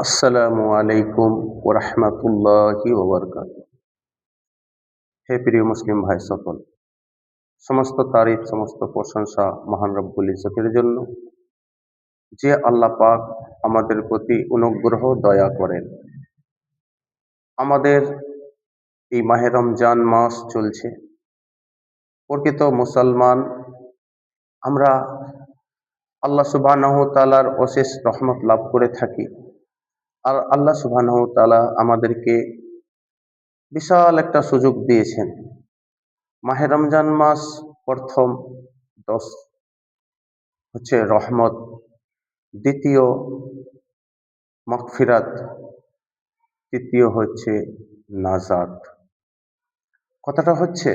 আসসালামু আলাইকুম ওরহমতুল্লাহি ওবরকাত। হে প্রিয় মুসলিম ভাই সকল, সমস্ত তারিফ সমস্ত প্রশংসা মহান রব্বুল ইজ্জতের জন্য, যে আল্লাহ পাক আমাদের প্রতি অনুগ্রহ দয়া করেন। আমাদের এই মাহে রমজান মাস চলছে। প্রকৃত মুসলমান আমরা আল্লাহ সুবহানাহু তাআলার অশেষ রহমত লাভ করে থাকি। আর আল্লাহ সুবহানাহু তাআলা আমাদেরকে বিশাল একটা সুযোগ দিয়েছেন। মাহে রমজান মাস প্রথম 10 হচ্ছে রহমত, দ্বিতীয় মাগফিরাত, তৃতীয় হচ্ছে নাজাত। কথাটা হচ্ছে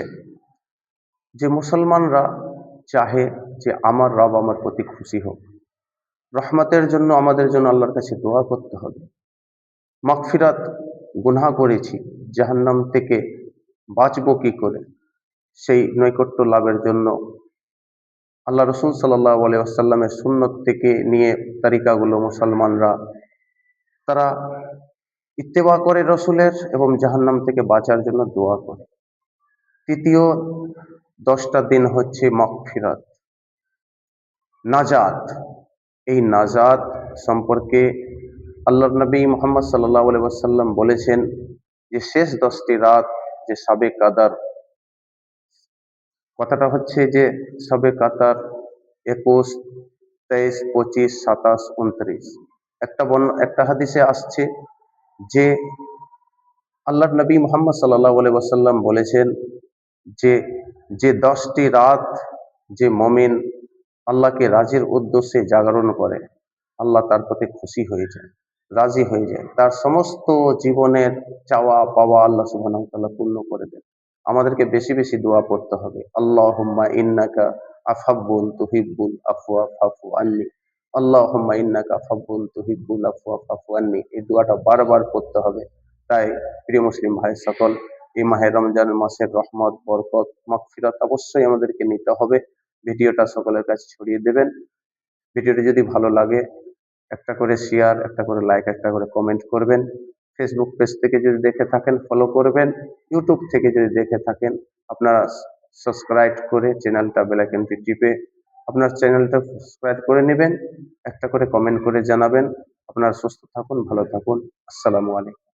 যে মুসলমানরা চাহে যে আমার রব আমার প্রতি খুশি হোক। রহমতের জন্য আমাদের জন্য আল্লাহর কাছে দোয়া করতে হবে। মাগফিরাত, গুনাহ করেছি, জাহান্নাম থেকে বাঁচবো কি করে, সেই নৈকট্য লাভের জন্য আল্লাহ রসুল সাল্লাল্লাহু আলাইহি ওয়াসাল্লামের সুন্নত থেকে নিয়ে তরিকাগুলো মুসলমানরা তারা ইত্তেবা করে রসুলের, এবং জাহান্নাম থেকে বাঁচার জন্য দোয়া করে। তৃতীয় 10টা দিন হচ্ছে মাগফিরাত, নাজাত। এই নাজাত সম্পর্কে আল্লাহর নবী মুহাম্মদ সাল্লাল্লাহু আলাইহি ওয়াসাল্লাম বলেছেন যে শেষ 10টি রাত, যে শবে কাদার, কথাটা হচ্ছে যে শবে কাদার 21, 23, 25, 27, 29। একটা হাদিসে আসছে যে আল্লাহর নবী মুহাম্মদ সাল্লাল্লাহু আলাইহি ওয়াসাল্লাম বলেছেন যে যে 10টি রাত যে মুমিন আল্লাহকে রাজির উদ্দেশ্যে জাগরণ করে, আল্লাহ তার প্রতি খুশি হয়ে যায়, রাজি হয়ে যায়, তার সমস্ত জীবনের চাওয়া পাওয়া আল্লাহ সুবহানাহু ওয়া তাআলা পূর্ণ করে দেন। আমাদেরকে বেশি বেশি দোয়া পড়তে হবে। আল্লাহুম্মা ইন্নাকা আফাবুন তুহিব্বুল আফওয়া ফাফু আন্নি, আল্লাহুম্মা ইন্নাকা আফাবুন তুহিব্বুল আফওয়া ফাফু আন্নি। এই দোয়াটা বারবার পড়তে হবে। তাই প্রিয় মুসলিম ভাই সকল, এই মাহে রমজান মাসের রহমত, বরকত, মাগফিরাত অবশ্যই আমাদেরকে নিতে হবে। ভিডিওটা সকলের কাছে ছড়িয়ে দেবেন। ভিডিওটি যদি ভালো লাগে একটা করে শেয়ার, একটা করে লাইক, একটা করে কমেন্ট করবেন। ফেসবুক পেজ থেকে যদি দেখে থাকেন ফলো করবেন। ইউটিউব থেকে যদি দেখে থাকেন আপনারা সাবস্ক্রাইব করে চ্যানেলটা বেল আইকনটি টিপে আপনার চ্যানেলটা সাবস্ক্রাইব করে নেবেন। একটা করে কমেন্ট করে জানাবেন। আপনারা সুস্থ থাকুন, ভালো থাকুন। আসসালামু আলাইকুম।